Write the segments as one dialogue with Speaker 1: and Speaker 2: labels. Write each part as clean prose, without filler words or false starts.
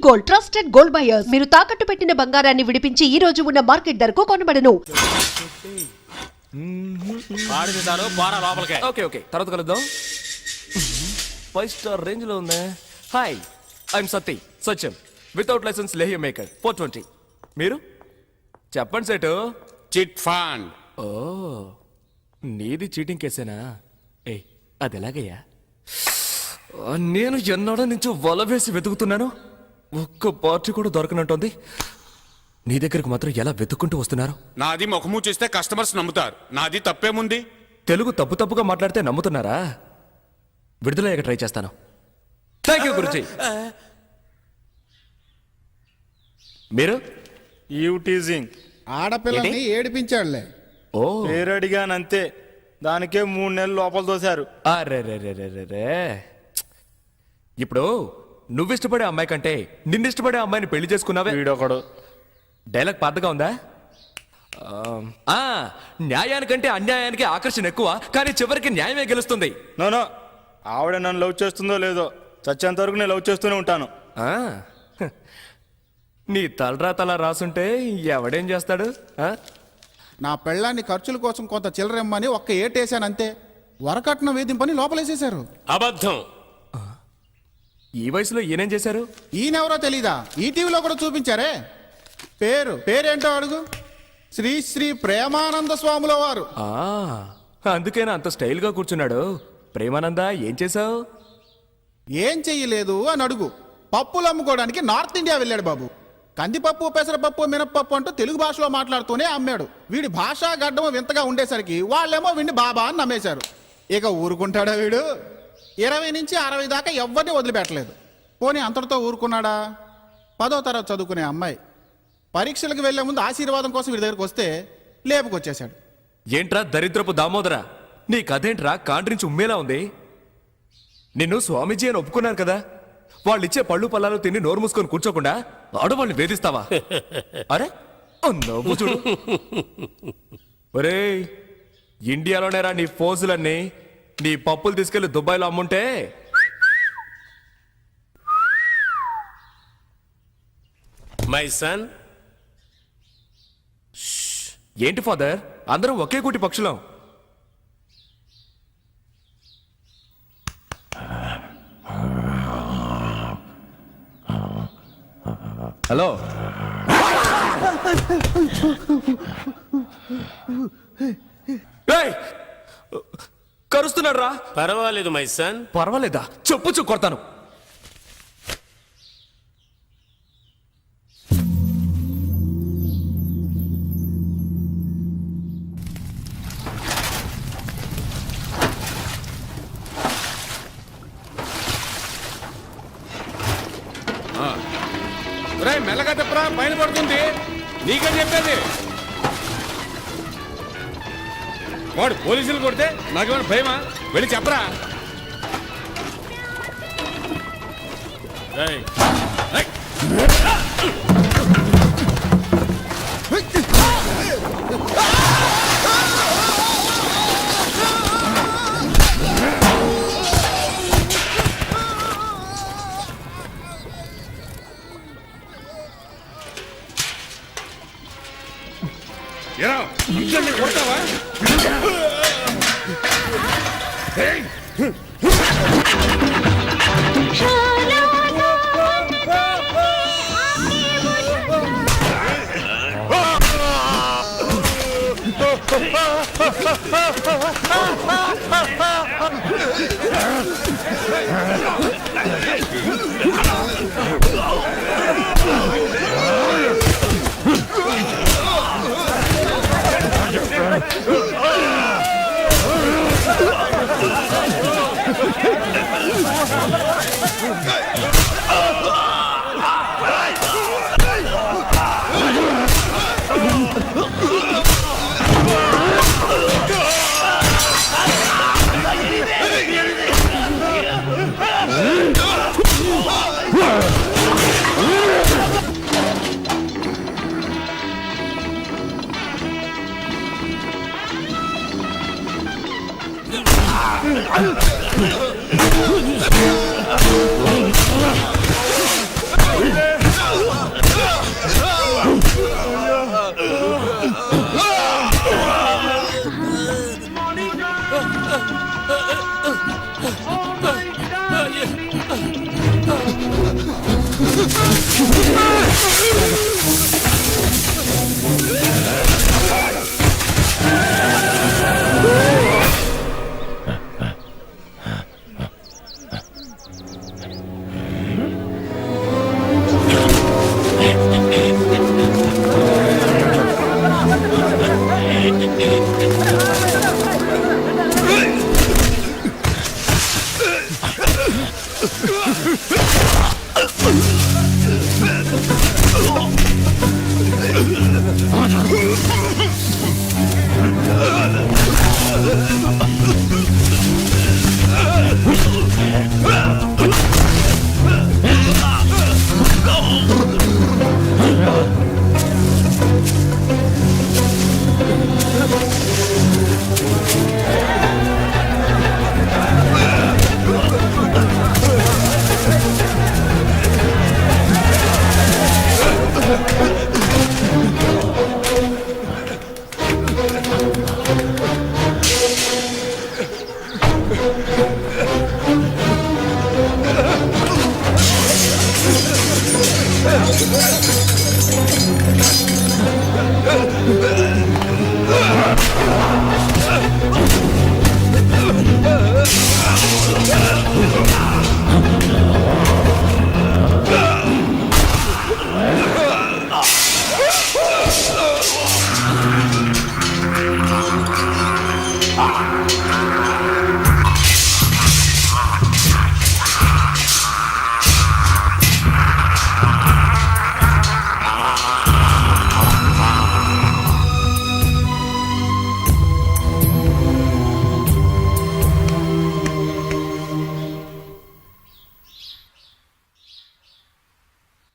Speaker 1: Gold, trusted gold buyers. మీరు తాకట్టు పెట్టిన బంగారాన్ని విడిపించి ఈ రోజు ఉన్న మార్కెట్ ధరకు కొనబడను.
Speaker 2: ఓకే తర్వాత కలుద్దాం. 5 స్టార్ రేంజ్ లో ఉందా? Hi, I'm Satyam without licence lehya maker 420. మీరు చెప్పండి సేటు.
Speaker 3: Chit fund.
Speaker 2: ఓ, నీది చీటింగ్ కేసేనా? ఏ, అది ఎలాగయ్యా? నేను ఎన్నాడో నుంచి వల వేసి వెతుకుతున్నాను, ఒక్క పార్టీ కూడా దొరకనంటోంది. నీ దగ్గరకు మాత్రం ఎలా వెతుక్కుంటూ వస్తున్నారు?
Speaker 3: నాది ముఖము చూస్తే కస్టమర్స్ నమ్ముతారు, నాది తప్పేముంది?
Speaker 2: తెలుగు తప్పుగా మాట్లాడితే నమ్ముతున్నారా? విడుదలయ్యాక ట్రై చేస్తాను. Thank you Guruji. మీరు
Speaker 4: టీజింగ్
Speaker 5: ఆడపిల్లని ఏడిపించాడులే.
Speaker 2: ఓ,
Speaker 4: పేరు అడిగానంతే, దానికే 3 నెలలు లోపల దోశారు.
Speaker 2: అరే, ఇప్పుడు నువ్విష్టపడే అమ్మాయి కంటే నిన్నిష్టపడే అమ్మాయిని పెళ్లి చేసుకున్నావే.
Speaker 4: వీడొకడు
Speaker 2: డైలాగ్ పాతగా ఉందా? న్యాయానికంటే అన్యాయానికి ఆకర్షణ ఎక్కువ, కానీ చివరికి న్యాయమే గెలుస్తుంది.
Speaker 4: నో, ఆవిడ నన్ను లవ్ చేస్తుందో లేదో, చచ్చేంత వరకు నేను లవ్ చేస్తూనే ఉంటాను.
Speaker 2: నీ తలరాతలా రాసుంటే ఎవడేం చేస్తాడు?
Speaker 5: నా పెళ్ళాన్ని ఖర్చుల కోసం కొంత చిల్లరమ్మని ఒక్క ఏటేశానంతే. వరకట్నం వేధింపని లోపలేసేశారు.
Speaker 3: అబద్ధం.
Speaker 2: ఈ వయసులో ఈయనేం చేశారు?
Speaker 5: ఈయనెవరో తెలీదా? ఈ టీవీలో కూడా చూపించారే. పేరేంటో అడుగు. శ్రీ ప్రేమానంద స్వాముల వారు.
Speaker 2: అందుకేనా అంత స్టైల్గా కూర్చున్నాడు? ప్రేమానంద, ఏం చేశావు?
Speaker 5: ఏం చెయ్యలేదు అని అడుగు. పప్పులు అమ్ముకోవడానికి నార్త్ ఇండియా వెళ్ళాడు బాబు. కందిపప్పు, పెసరపప్పు, మినప్పప్పు అంటూ తెలుగు భాషలో మాట్లాడుతూనే అమ్మాడు. వీడి భాషా గడ్డము వింతగా ఉండేసరికి వాళ్ళేమో వీడిని బాబా అని నమ్మేశారు. ఇక ఊరుకుంటాడా వీడు? 20 నుంచి 60 దాకా ఎవ్వరిని వదిలిపెట్టలేదు. పోనీ అంతటితో ఊరుకున్నాడా? 10వ తరగతి చదువుకునే అమ్మాయి పరీక్షలకు వెళ్లే ముందు ఆశీర్వాదం కోసం వీడి దగ్గరకు వస్తే లేపుకొచ్చేశాడు.
Speaker 2: ఏంట్రా దరిద్రపు దామోదరా, నీ కథేంట్రా కాండ్రించి ఉమ్మేలా ఉంది? నిన్ను స్వామీజీ అని ఒప్పుకున్నారు కదా, వాళ్ళిచ్చే పళ్ళు పల్లాలు తిని నోరు మూసుకొని కూర్చోకుండా ఆడవాళ్ళని వేధిస్తావా? అరే నవ్వు చూడు. ఒరే, ఇండియాలోనేరా నీ ఫోజులన్నీ. నీ పప్పులు తీసుకెళ్లి దుబాయ్లో అమ్ముంటే
Speaker 3: మై సన్.
Speaker 2: ఏంటి ఫాదర్, అందరం ఒకే కూటి పక్షులం.
Speaker 6: హలో,
Speaker 2: కరుస్తున్నాడు రా.
Speaker 3: పర్వాలేదు మై సన్.
Speaker 2: పర్వాలేదా? చెప్పు కొడతాను.
Speaker 3: మెల్లగా చెప్పరా, పైన పడుతుంది. నీకేం చెప్పేది? వాడు పోలీసులు కొడితే నాకేమైనా భయమా? వెళ్ళి చెప్పరా. కొడతావా?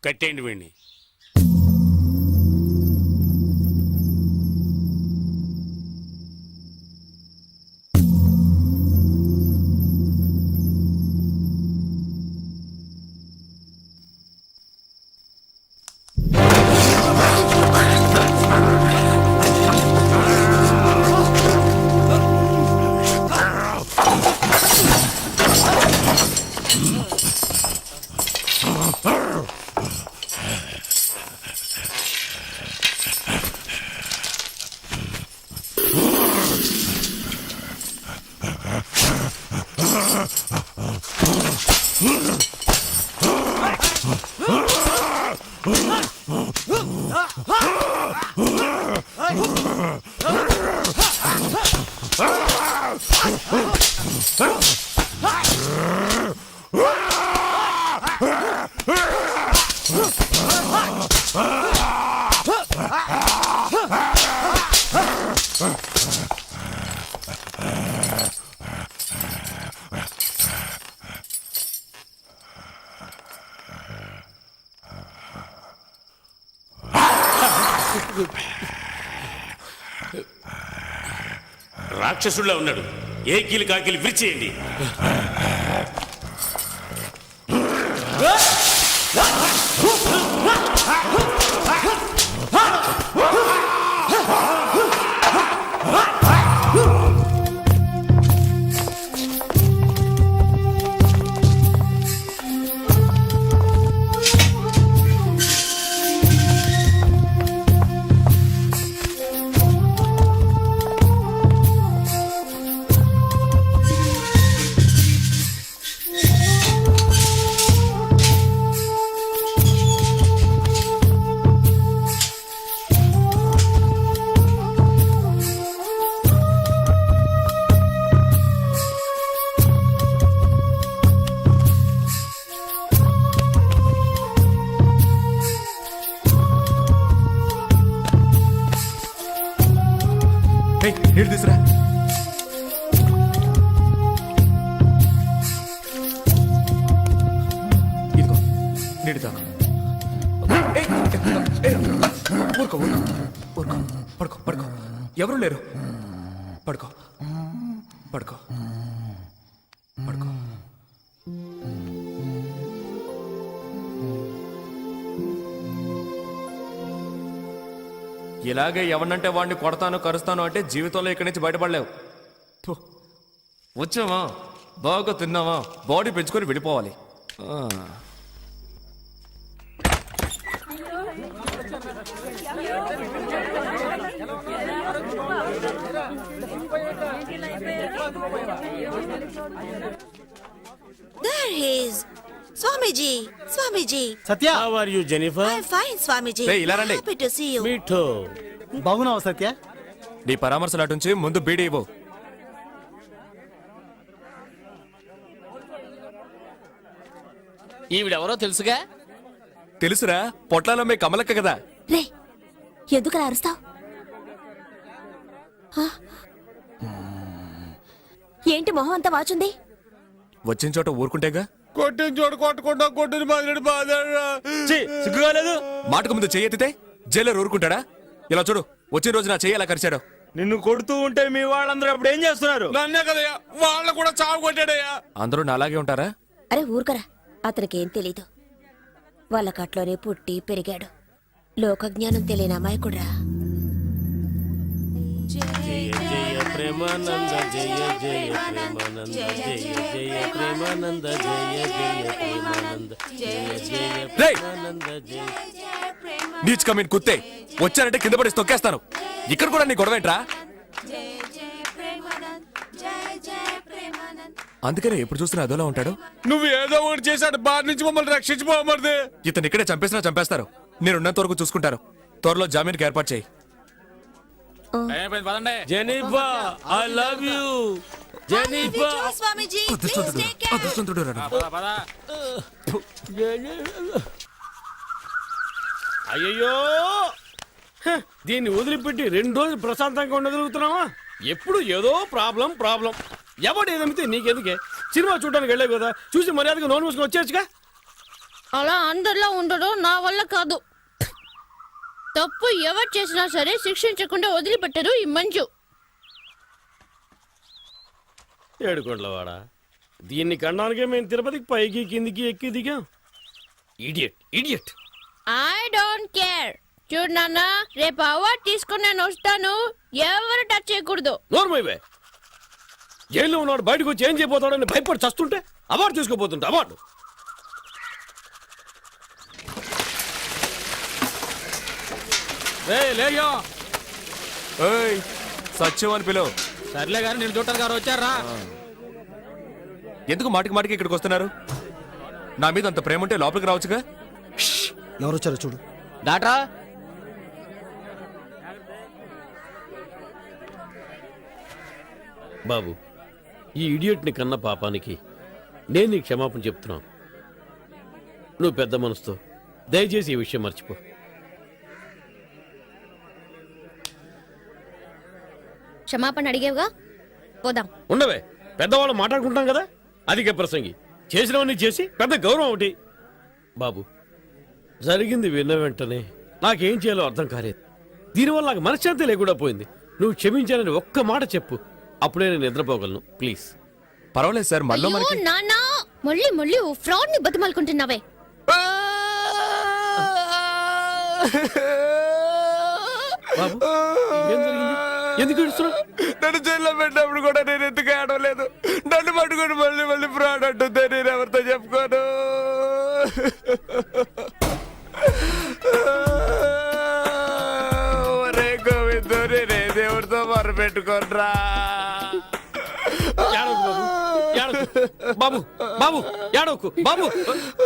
Speaker 3: కట్టేయండి వీడిని. రాక్షసుడిలా ఉన్నాడు. ఏ కీలు కాకిలు విరిచేయండి.
Speaker 2: నీళ్ళు తీసురా. ఇదిగో నీళ్ళు తాగు. ఊరుకో ఊరుకో. పడుకో పడుకో. ఎవరు లేరు. పడుకో పడుకో పడుకో. ఇలాగే ఎవరినంటే వాడిని కొడతాను కరుస్తాను అంటే జీవితంలో ఇక్కడి నుంచి బయటపడలేవు. వచ్చావా, బాగా తిన్నావా, బాడీ పెంచుకొని వెళ్ళిపోవాలి.
Speaker 6: There he is. Swamiji, Swamiji.
Speaker 7: Satya
Speaker 8: How are you, Jennifer?
Speaker 6: I'm fine, Swamiji.
Speaker 2: Hey, ఇలా రండి.
Speaker 6: Happy to see you.
Speaker 8: Me too.
Speaker 7: బాగున్నావా సత్య?
Speaker 2: నీ పరామర్శలు అటుంచి ముందు బీడీ ఇవ్వు.
Speaker 8: ఈవిడెవరో తెలుసుగా?
Speaker 2: తెలుసురా, పొట్లాలో మీ కమలక్క కదా.
Speaker 6: రే, ఎందుకలా అరుస్తావు? ఏంటి మొహం అంతా వాచుంది?
Speaker 2: వచ్చిన చోట ఊరుకుంటేగా.
Speaker 3: కొట్టిన చోటు కొట్టకుండా కొట్టిన బాధ సిగ్గుగాలేదు.
Speaker 2: మాటకు ముందు చెయ్యెత్తితే జైలర్ ఊరుకుంటాడా? ఇలా చూడు, వచ్చిన రోజు నా చెయ్యి అలా కరిచాడు.
Speaker 4: నిన్ను కొడుతూ ఉంటే మీ వాళ్ళందరూ అప్పుడు ఏం చేస్తున్నారు?
Speaker 3: నన్నే కదయ్యా, వాళ్ళ కూడా చావు కొట్టాడయ్యా.
Speaker 2: అందరూ నాలాగే ఉంటారా?
Speaker 6: అరే ఊరుకరా, అతనికి ఏం తెలీదు. వాళ్ళ కట్లోనే పుట్టి పెరిగాడు. లోకజ్ఞానం తెలియని అమాయకుడ్రా.
Speaker 8: జయ జయ ప్రేమానంద జయ జయ ప్రేమానంద జయ జయ ప్రేమానంద జయ జయ ప్రేమానంద జయ జయ ప్రేమానంద జయ.
Speaker 2: నీచ్ కమీన్ కుత్తే, వచ్చారంటే కింద పడి తొక్కేస్తాను. ఇక్కడ కూడా నీ గొడవేంట్రా? అందుకనే ఎప్పుడు చూస్తున్నా అదోలా ఉంటాడు.
Speaker 3: నువ్వు ఏదో ఒకటి చేశాడు, బాధ నుంచి మమ్మల్ని రక్షించుకోమరిది.
Speaker 2: ఇతను ఇక్కడే చంపేసినా చంపేస్తారు. నేనున్నంత వరకు చూసుకుంటారు. త్వరలో జామీన్కి ఏర్పాటు చేయి.
Speaker 8: Jennifer, I love you. Jennifer.
Speaker 6: Swamiji,
Speaker 2: అదృష్టవంతుడు రా.
Speaker 8: అయ్యయ్యో, దీన్ని వదిలిపెట్టి 2 రోజులు ప్రశాంతంగా ఉండగలుగుతున్నావా? ఎప్పుడు ఏదో ప్రాబ్లం. ఎవడు ఏదమితే నీకెందుకే? సినిమా చూడడానికి వెళ్ళావు కదా, చూసి మర్యాదగా నోన్ మూసుకొని వచ్చేయచ్చుగా.
Speaker 9: అలా అందరిలో ఉండడం నా వల్ల కాదు. తప్పు ఎవరు చేసినా సరే శిక్షించకుండా వదిలిపెట్టరు ఈ మంజు.
Speaker 8: ఏడుకోట్లవాడా, దీన్ని కనడానికే మేము తిరుపతికి పైకి కిందికి ఎక్కి దిగాం. ఇడియట్.
Speaker 9: I don't care. చూడు నాన్న, రేపు అవార్డు తీసుకుని నేను వస్తాను. ఎవరు టచ్ చేయకూడదు.
Speaker 8: నోర్మైవే, జైల్లో ఉన్నాడు, బయటకు వచ్చి ఏం చేయబోతాడని భయపడి చస్తుంటే అవార్డు తీసుకోపోతుంటా. అవార్డు
Speaker 3: లేయో
Speaker 2: ఏయ్, సత్యం అని పిలువు.
Speaker 3: సర్లే గారు, నేను చూడటానికి గారు వచ్చారా?
Speaker 2: ఎందుకు మాటికి ఇక్కడికి వస్తున్నారు? నా మీద అంత ప్రేమ ఉంటే లోపలికి రావచ్చుగా.
Speaker 7: ఎవరొచ్చారో చూడు.
Speaker 3: డాక్టరా,
Speaker 8: బాబు, ఈ ఇడియట్ని కన్న పాపానికి నేను నీకు క్షమాపణ చెప్తున్నాను. నువ్వు పెద్ద మనసుతో దయచేసి ఈ విషయం మర్చిపో.
Speaker 9: క్షమాపణ అడిగేవుగా, పోదాం.
Speaker 8: ఉండవే, పెద్దవాళ్ళు మాట్లాడుకుంటాం కదా. అధిక ప్రసంగి, చేసినవన్నీ చేసి పెద్ద గౌరవం ఒకటి. బాబు, జరిగింది విన్న వెంటనే నాకేం చేయాలో అర్థం కాలేదు. దీనివల్ల నాకు మనశ్శాంతి లేకుండా పోయింది. నువ్వు క్షమించాలని ఒక్క మాట చెప్పు, అప్పుడే నేను నిద్రపోగలను. ప్లీజ్.
Speaker 2: పర్వాలేదు సార్, మళ్ళీ
Speaker 9: అయ్యో,
Speaker 2: మనకి
Speaker 9: నాన్న, మళ్ళీ ఓ ఫ్రాడ్ ని బతిమాలుకుంటున్నావే.
Speaker 8: బాబు, ఏం జరిగింది? ఎందుకు ఏడుస్తున్నావు?
Speaker 2: నన్ను జైల్లో పెట్టినప్పుడు కూడా నేను ఎందుకు ఆడలేదు? నన్ను పట్టుకొని మళ్ళీ ఫ్రాడ్ అంటుందే, నేను ఎవరితో చెప్పుకోను. ఒరే గోవిందో, నేనే దేవుడితో మొరపెట్టుకోనరా.
Speaker 8: ఏడవకు బాబు, బాబు ఏడవకు బాబు.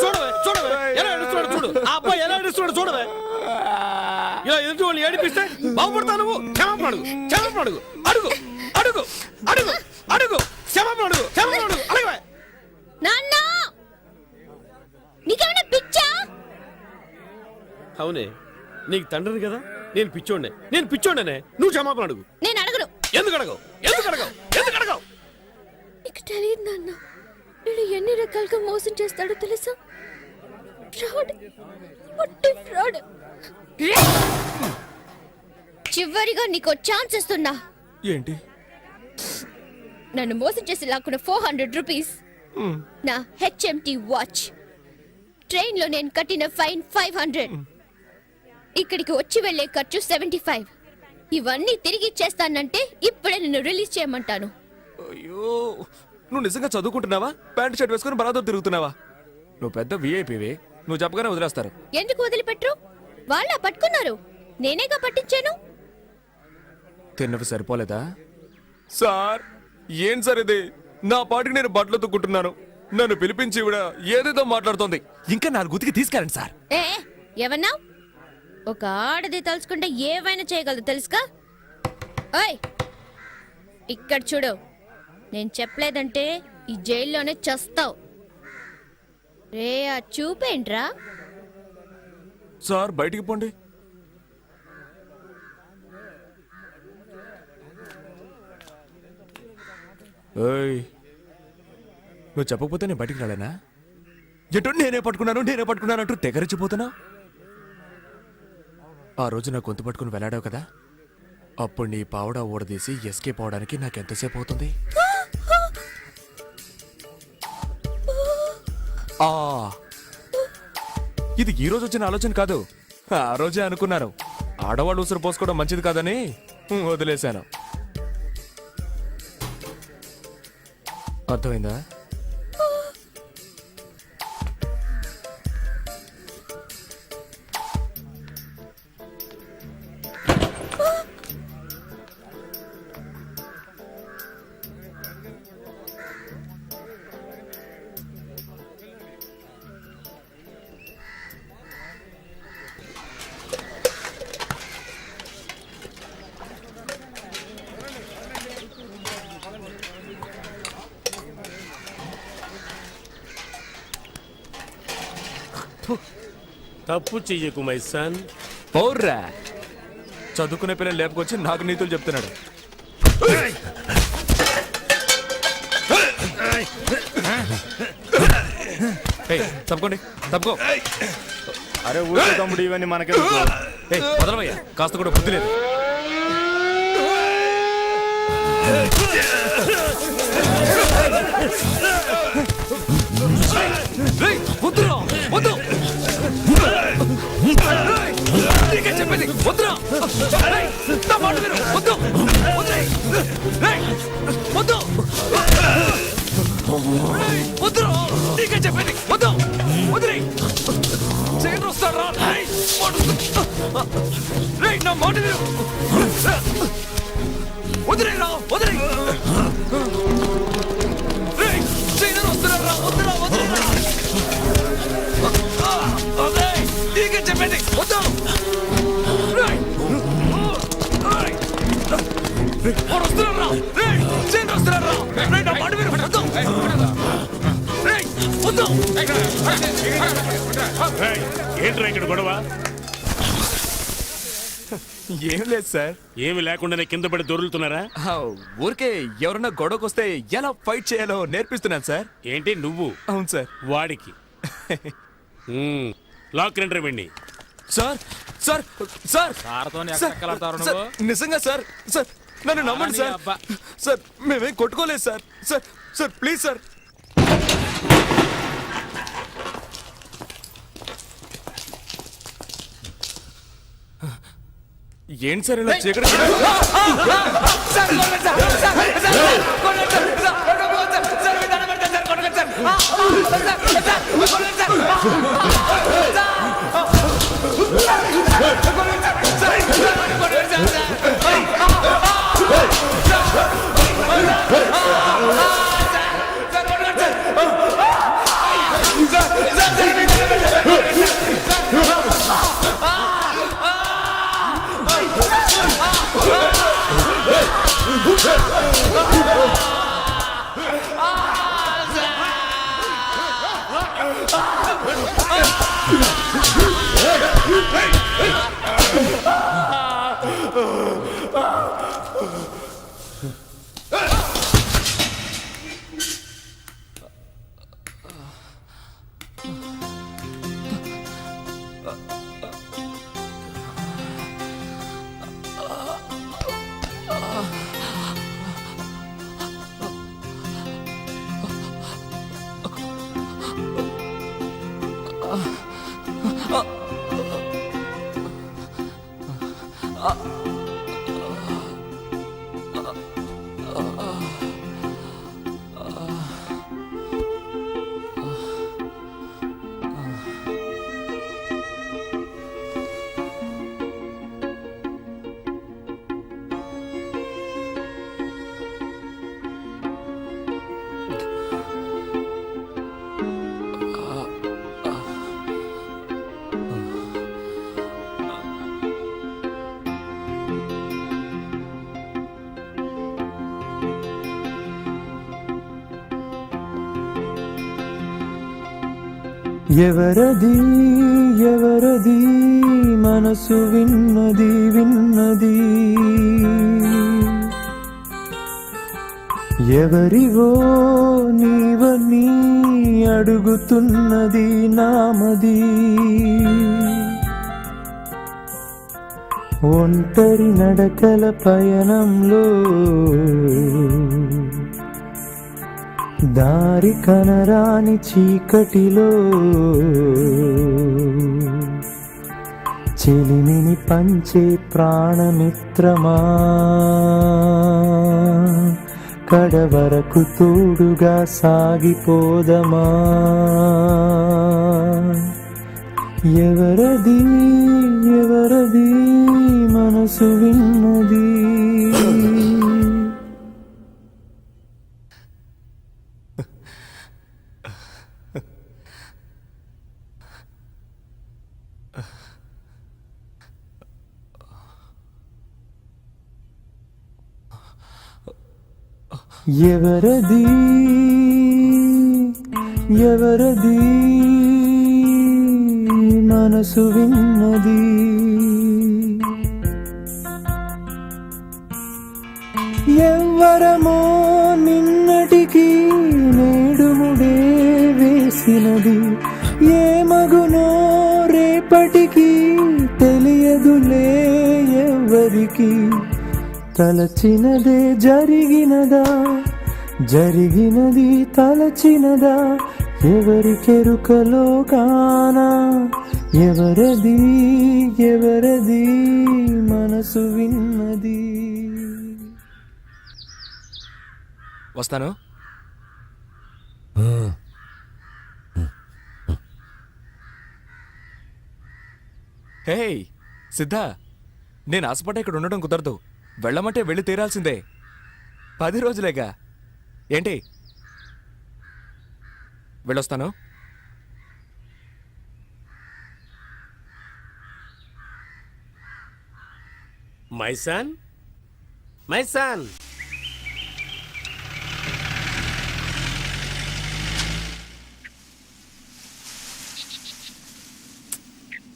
Speaker 8: చూడవే ఎలా ఏడుస్తున్నాడు చూడు. ఆ అబ్బాయి ఎలా ఏడుస్తున్నాడు చూడవే. ఇలా ఎదుటి వాళ్ళు ఏడిపిస్తే బాగుపడతావు నువ్వు. క్షమాపణ అడుగు. క్షమాపణ అడుగు. అడగవే.
Speaker 9: నాన్న, నీకేమైనా పిచ్చా?
Speaker 8: అవునే, నీకు తండ్రిని కదా, నేను పిచ్చోండనే. నువ్వు క్షమాపణ అడుగు.
Speaker 9: నేను అడగను.
Speaker 8: ఎందుకు అడగవు?
Speaker 9: నీకు తెలియదు నాన్న, వీడు ఎన్ని రకాలుగా మోసం చేస్తాడో తెలుసా? ఫ్రాడ్, పొట్టి ఫ్రాడ్. చివరిగా నీకు ఛాన్స్ ఇస్తున్నా.
Speaker 2: ఏంటి?
Speaker 9: నన్ను మోసం చేసి లాక్కున్న 400 రూపీస్, నా HMT వాచ్, ట్రైన్ లో నేను కట్టిన ఫైన్ 500, ఇక్కడికి వచ్చి వెళ్లే ఖర్చు 75. ఇవన్నీ తిరిగి ఇచ్చేస్తానంటే ఇప్పుడే నిన్ను రిలీజ్ చేయమంటాను.
Speaker 2: అయ్యో, నువ్వు నిజంగా చదువుకుంటున్నావా? ప్యాంట్ షర్ట్ వేసుకుని బలాదో తిరుగుతున్నావా? నువ్వు పెద్ద విఐపివి. నువ్వు చెప్పగానే వదిలేస్తారు.
Speaker 9: ఎందుకు వదిలిపెట్టరు? వాళ్ళ పట్టుకున్నారు, నేనేగా పట్టించాను.
Speaker 2: తిన్నవి సరిపోలేదా? సార్ ఏం సార్ ఇది? నా పాటికి నేను బట్టలు తుక్కుంటున్నాను, నన్ను పిలిపించి ఇవిడ ఏదేదో మాట్లాడుతోంది. ఇంకా 4 ఉతికి తీసుకెళ్ళండి సార్.
Speaker 9: ఏ ఏమన్నా? ఒక ఆడది తలుచుకుంటే ఏవైనా చేయగలదు తెలుసుగా? ఓయ్ ఇక్కడ చూడు, నేను చెప్పలేదంటే ఈ జైల్లోనే చస్తావు. రే ఆ చూపేంట్రా?
Speaker 2: సార్ బయటికి పోండి. ఏయ్, నువ్వు చెప్పకపోతే నేను బయటికి రాలేనా? ఎటు నేనే పట్టుకున్నాను అంటూ తెగరిచిపోతున్నా. ఆ రోజు నా గొంతు పట్టుకుని వెళ్ళాడావు కదా, అప్పుడు నీ పావడా ఊడదీసి ఎస్కేప్ అవడానికి నాకెంతసేపు అవుతుంది? ఇది ఈ రోజు వచ్చిన ఆలోచన కాదు, ఆ రోజే అనుకున్నాను. ఆడవాళ్ళు ఉసురు పోసుకోవడం మంచిది కాదని వదిలేశాను. అర్థమైందా?
Speaker 3: తప్పు చెయ్యకు మై సన్.
Speaker 2: పౌర్రా, చదువుకునే పిల్లలు లేపుకొచ్చి నాకు నీతులు చెప్తున్నాడు. తప్పుకోండి, తప్పుకో.
Speaker 4: అరే ఊరికే తమ్ముడు, ఇవన్నీ మనకే.
Speaker 2: వదలవయ్యా, కాస్త కూడా బుద్ధి లేదు. చెప్పండి, వద్దురా. నా మాట విను, వద్దు. వద్దు, వద్దురా. నీకే చెప్పండి, వద్దు. వదిలే, చేయను వస్తారా? నా మాట విను, వదిలేరా, వదిలే. చేయను వస్తున్నారా? వద్దురా, వదిలేరా. నీకే చెప్పండి, వద్దు.
Speaker 3: ఏంట్రా ఇక్కడ గొడవ?
Speaker 2: ఏం లేదు సార్.
Speaker 3: ఏమి లేకుండానే కింద పడి దొరులుతున్నారా?
Speaker 2: ఊరికే ఎవరన్నా గొడవకొస్తే ఎలా ఫైట్ చేయాలో నేర్పిస్తున్నాను సార్.
Speaker 3: ఏంటి నువ్వు?
Speaker 2: అవును సార్.
Speaker 3: వాడికి లాక్ రెండర్ వెండి.
Speaker 2: సార్ సార్ సార్ సార్, నిజంగా సార్, సార్ నన్ను నమ్మండి సార్. సార్ మేమేం కొట్టుకోలేదు sir. Sir sir please sir. ఏంటి సార్ ఇలా చీకటి?
Speaker 10: ఎవరది ఎవరది మనసు విన్నది విన్నది ఎవరివో నీవని అడుగుతున్నది నామది ఒంటరి నడకల పయనంలో దారి కనరాని చీకటిలో చెలిమిని పంచే ప్రాణమిత్రమా కడవరకు తోడుగా సాగిపోదమా ఎవరది ఎవరది మనసు విన్నది ఎవరది ఎవరది మనసు విన్నది ఎవ్వరమో నిన్నటికి నేడుముడే వేసినది ఏ మగునో రేపటికి తెలియదులే ఎవరికి తలచినదే జరిగినదా జరిగినది తలచినదా ఎవరికెరుకలో కానా ఎవరది ఎవరది మనసు విన్నది
Speaker 2: వస్తాను. హే సిద్ధా, నేను ఆశపడ్డా ఇక్కడ ఉండడం కుదరదు. వెళ్ళమంటే వెళ్ళి తీరాల్సిందే. 10 రోజులేగా. ఏంటి? వెళ్ళొస్తాను.
Speaker 8: My son my sun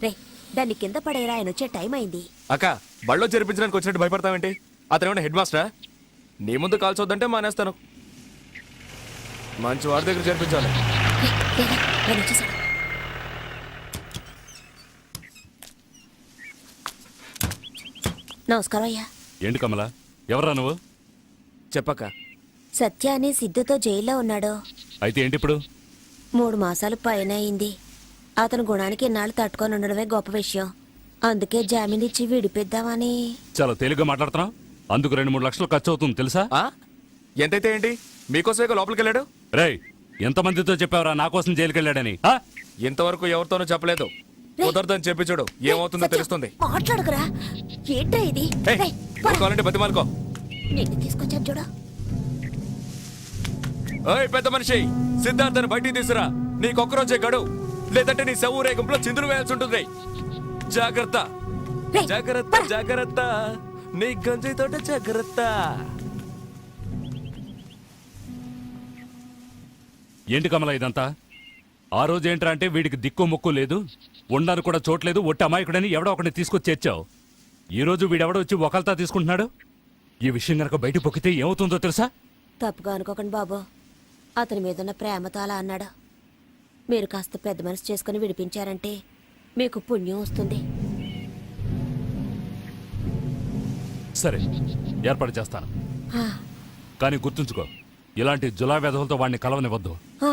Speaker 6: ray దాన్ని కింద పడేరా, ఆయన వచ్చే టైం అయింది.
Speaker 2: అక్క, బళ్ళో జరిపించడానికి వచ్చినట్టు భయపడతావేంటి? అతనేమన్నా హెడ్ మాస్టరా? నీ ముందు కాల్చొద్దంటే మానేస్తాను. మంచి వాడి దగ్గర జరిపించాలి.
Speaker 6: ఆయన వచ్చేసాడు. నమస్కారం అయ్యా.
Speaker 3: ఏంటి కమల, ఎవరా నువ్వు?
Speaker 2: చెప్పక్క.
Speaker 6: సత్య అని సిద్ధుతో జైల్లో ఉన్నాడు.
Speaker 3: అయితే ఏంటి ఇప్పుడు?
Speaker 6: 3 మాసాలు పైన అయింది. అతని గుణానికి ఇన్నాళ్ళు తట్టుకొని ఉండడమే గొప్ప విషయం. అందుకే జామీన్ ఇచ్చి విడిపిద్దామని.
Speaker 3: చాలా తేలిగ్గా మాట్లాడుతున్నావు. అందుకు 2-3 లక్షలు ఖర్చు అవుతుంది తెలుసా?
Speaker 2: ఎంతైతే ఏంటి? మీకోసమే లోపలికి వెళ్ళాడు.
Speaker 3: రేయ్, ఎంతమందితో చెప్పావరా నా కోసం జైలుకి వెళ్ళాడని?
Speaker 2: ఇంతవరకు ఎవరితోనూ చెప్పలేదు. కుదరదని చెప్పి చూడు, ఏమవుతుందో
Speaker 6: సత్యం,
Speaker 2: తెలుస్తుంది.
Speaker 6: మాట్లాడుకురా. ఏంట్రా ఇది?
Speaker 2: ఏయ్,
Speaker 6: రేయ్, పోరా.
Speaker 2: కావాలంటే బతిమాలుకో.
Speaker 6: నిన్ను తీసుకొచ్చాను చూడు.
Speaker 2: ఓయ్ పెద్ద మనిషి, సిద్ధార్థని బయటికి తీసురా. నీకొక్కరోజే గడు, లేదంటే నీ శవ రేగంలో చిందులు వేయాల్సి ఉంటుంది. జాగ్రత్త
Speaker 6: రేయ్,
Speaker 2: జాగ్రత్త
Speaker 6: పోరా.
Speaker 2: జాగ్రత్త, నీ గంజి తోట జాగ్రత్త.
Speaker 3: ఏంటి కమల ఇదంతా? ఆ రోజు ఏంట్రా అంటే వీడికి దిక్కు ముక్కు లేదు, ఉండడానికి కూడా చోట్లేదు, ఒట్టి అమాయకుడని ఎవడో ఒకటి తీసుకొచ్చి చేర్చావు. ఈ రోజు వీడెవడో వచ్చి ఒకల్తా తీసుకుంటున్నాడు. ఈ విషయం గనక బయట పొక్కితే ఏమవుతుందో తెలుసా?
Speaker 6: తప్పుగా అనుకోకండి బాబు. అతని మీదున్న ప్రేమతో అలా అన్నాడు. మీరు కాస్త పెద్ద మనసు చేసుకుని విడిపించారంటే మీకు పుణ్యం వస్తుంది.
Speaker 3: సరే, ఏర్పాటు చేస్తాను.
Speaker 6: ఆ,
Speaker 3: కానీ గుర్తుంచుకో, ఇలాంటి జులా వెధవులతో వాడిని కలవనివ్వద్దు.
Speaker 6: ఆ,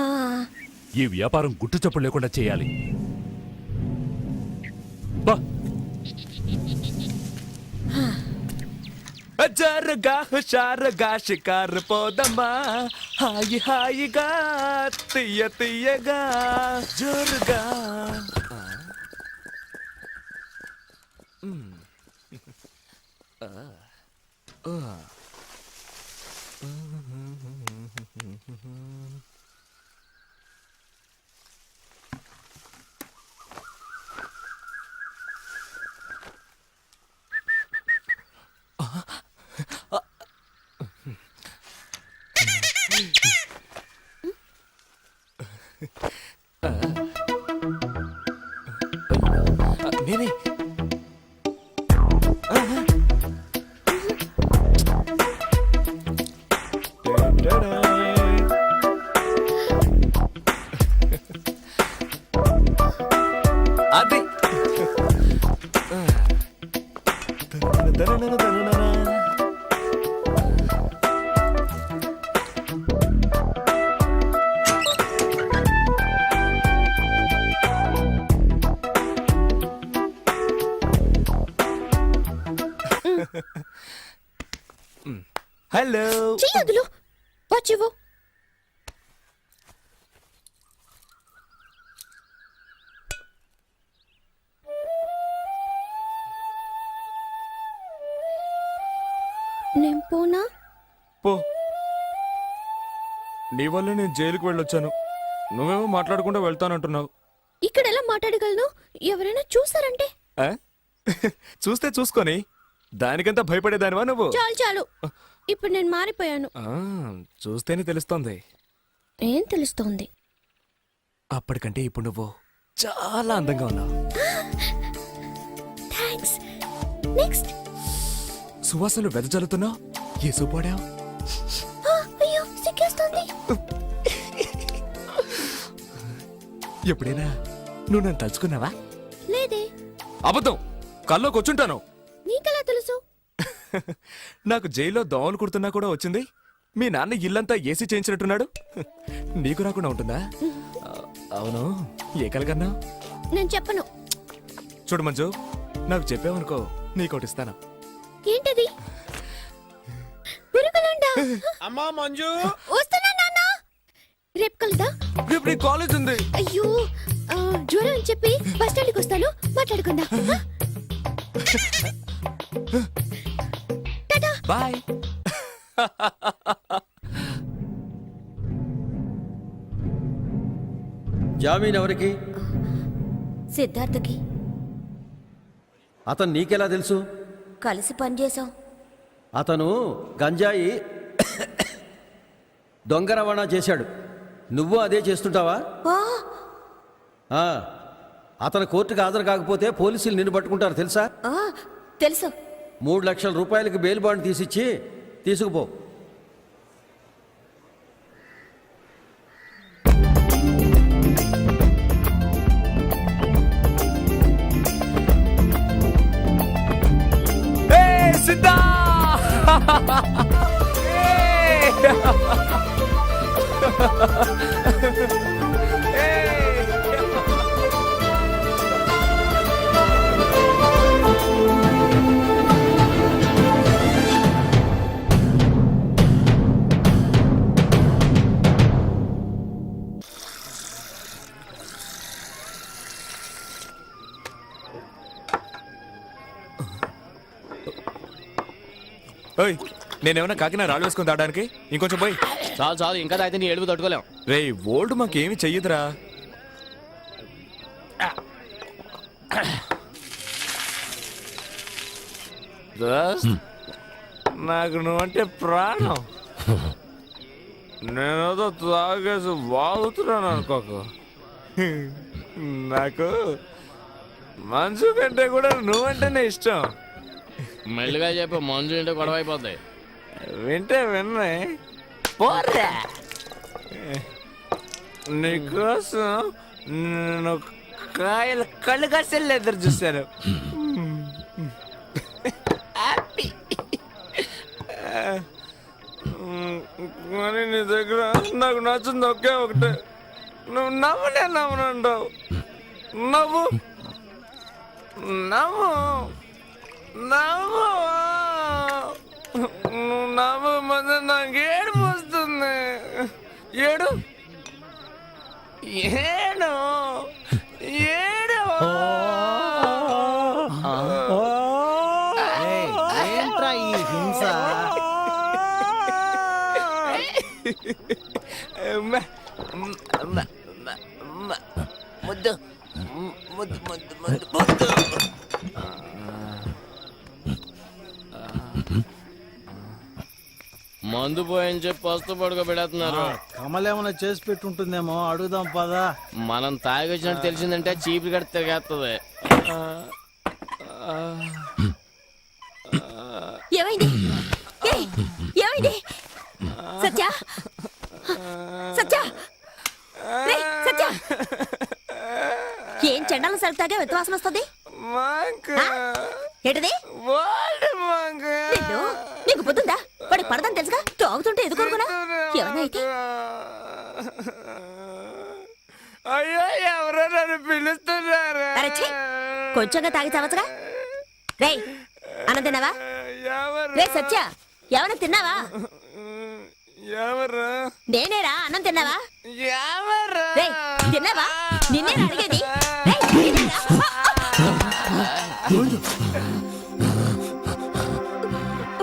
Speaker 3: ఈ వ్యాపారం గుట్టు చప్పుడు లేకుండా చేయాలి. బా
Speaker 2: జరగా హుషారుగా షికారు పోదమ్మా, హాయి హాయిగా తీయ తీయగా జోరుగా. నేనే అది హలో
Speaker 9: చెయ్యదులు వాచ్ ఇవ్వు. నేను పోనా?
Speaker 2: పో. నీ వల్ల నేను జైలుకు వెళ్ళొచ్చాను. నువ్వేమో మాట్లాడకుండా వెళ్తానంటున్నావు.
Speaker 9: ఇక్కడ ఎలా మాట్లాడగలను? ఎవరైనా చూసారంటే?
Speaker 2: ఆ? చూస్తే చూసుకొని దానికంతా భయపడేదానివా నువ్వు?
Speaker 9: చాలు చాలు, ఇప్పుడు నేను మారిపోయాను.
Speaker 2: ఆ, చూస్తేనే తెలుస్తోంది.
Speaker 9: ఏం తెలుస్తోంది?
Speaker 2: అప్పటికంటే ఇప్పుడు నువ్వు చాలా అందంగా ఉన్నావు.
Speaker 9: థ్యాంక్స్. నెక్స్ట్.
Speaker 2: సువాసనలు వెదజల్లుతున్నావు. ఏ సూపాడావు?
Speaker 9: అయ్యో సిగ్గేస్తోంది.
Speaker 2: ఎప్పుడైనా నువ్వు నన్ను తలుచుకున్నావా?
Speaker 9: లేదే.
Speaker 2: అబద్ధం. కల్లోకి వచ్చుంటాను.
Speaker 9: నీకెలా తెలుసు?
Speaker 2: నాకు జైల్లో దోమలు కుడుతున్నా కూడా వచ్చింది. మీ నాన్న ఇల్లంతా ఏసీ చేయించినట్టున్నాడు. నీకు రాకుండా ఉంటుందా? అవును, ఏ కలగన్నా?
Speaker 9: నేను చెప్పను.
Speaker 2: చూడు మంజు, నాకు చెప్పావనుకో నీకోటి ఇస్తాను.
Speaker 9: ఏంటది? పురుగులుండా?
Speaker 8: అమ్మా మంజు,
Speaker 9: వస్తున్నా నాన్న. రేపు కలుదా?
Speaker 2: రేపు నీ కాలేజ్ ఉంది.
Speaker 9: అయ్యో, జ్వరం అని చెప్పి బస్ స్టాండ్కి వస్తాను, మాట్లాడుకుందా. టాటా.
Speaker 2: బాయ్.
Speaker 11: జామీన్ ఎవరికి?
Speaker 6: సిద్ధార్థకి.
Speaker 11: అతను నీకెలా తెలుసు?
Speaker 6: కలిసి పనిచేసాం.
Speaker 11: అతను గంజాయి దొంగ రవాణా చేశాడు. నువ్వు అదే చేస్తుంటావా? ఆ, అతను కోర్టుకు హాజరు కాకపోతే పోలీసులు నిన్ను పట్టుకుంటారు తెలుసా?
Speaker 6: తెలుసు.
Speaker 11: 3 లక్షల రూపాయలకి బెయిల్ బాండ్ తీసిచ్చి తీసుకుపో.
Speaker 2: సిద్ధా. ఓయ్, నేనేమన్నా కాకినా రాళ్ళు వేసుకుని తాగడానికి? ఇంకొంచెం పోయి.
Speaker 12: చాలు చాలు, ఇంకా తాగితే నీ ఏడుపు తట్టుకోలేం.
Speaker 2: రే, ఓల్డ్ మాకేమి చెయ్యదురా. నాకు నువ్వంటే ప్రాణం. నేనేదో తాగేసి వాగుతున్నాను అనుకోకు. నాకు మంచు కంటే కూడా నువ్వంటేనే ఇష్టం.
Speaker 12: మెల్లిగా చెప్పు, మంజు ఇంటే గొడవ అయిపోతాయి.
Speaker 2: వింటే విన్నే పోరా. నీకోసం నేను కాయలు కళ్ళు కసలు ఎదురు చూశాను. కానీ నీ దగ్గర నాకు నచ్చింది ఒకే ఒకటే. నువ్వు నవ్వునే నవ్వనంటావు. నవ్వు నవ్వు నవ్వు. నువ్వు నవ్వు మధ్య నాకు ఏడుపు వస్తుంది. ఏడు ఏడు ఏడు.
Speaker 7: ఏంట్రా ఈ హింస?
Speaker 2: ముద్దు ముద్దు ముద్దు ముద్దు ముద్దు.
Speaker 12: మందు పోయని చెప్పి పస్తు పడుకోబెడుతున్నారు.
Speaker 7: కమలేమన్నా చేసి పెట్టుంటుందేమో, అడుగుదాం పదా.
Speaker 12: మనం తాగి వచ్చినట్టు తెలిసిందంటే చీపులు కడితే తిరిగేస్తుంది.
Speaker 6: ఏమైంది? ఏయ్, ఏమైంది? సత్య సత్య రేయ్, సత్య ఏం చెండాలం సరుకుతాగా వెత్తవాసన వస్తుంది? ఏంటది? నిన్ను, నీకు పొద్దుందా? వాడికి పడదని తెలుసుగా, తాగుతుంటే ఎదుకోరుకున్నా ఏమన్నా అయితే?
Speaker 12: అయ్యో ఎవరో నన్ను పిలుస్తున్నారు.
Speaker 6: అరే ఛీ, కొంచెంగా తాగి చావచ్చుగా. రేయ్, అన్నం తిన్నావా? రే సత్య, ఏమన్నా తిన్నావా?
Speaker 12: ఎవరు?
Speaker 6: నేనేరా, అన్నం తిన్నావా?
Speaker 12: ఎవరు?
Speaker 6: రేయ్, తిన్నావా? నిన్నేరా అడిగేది. రేయ్, తిన్నారా?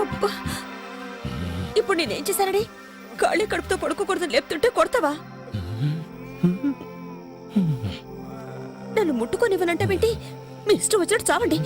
Speaker 6: అబ్బా, ఇప్పుడు నేనేం చేశానని ఖాళీ కడుపుతో పడుకోకూడదని లేపుతుంటే కొడతావా? నన్ను ముట్టుకోనివ్వనంటే ఏంటి? మీ ఇష్టం వచ్చినట్టు చావండి.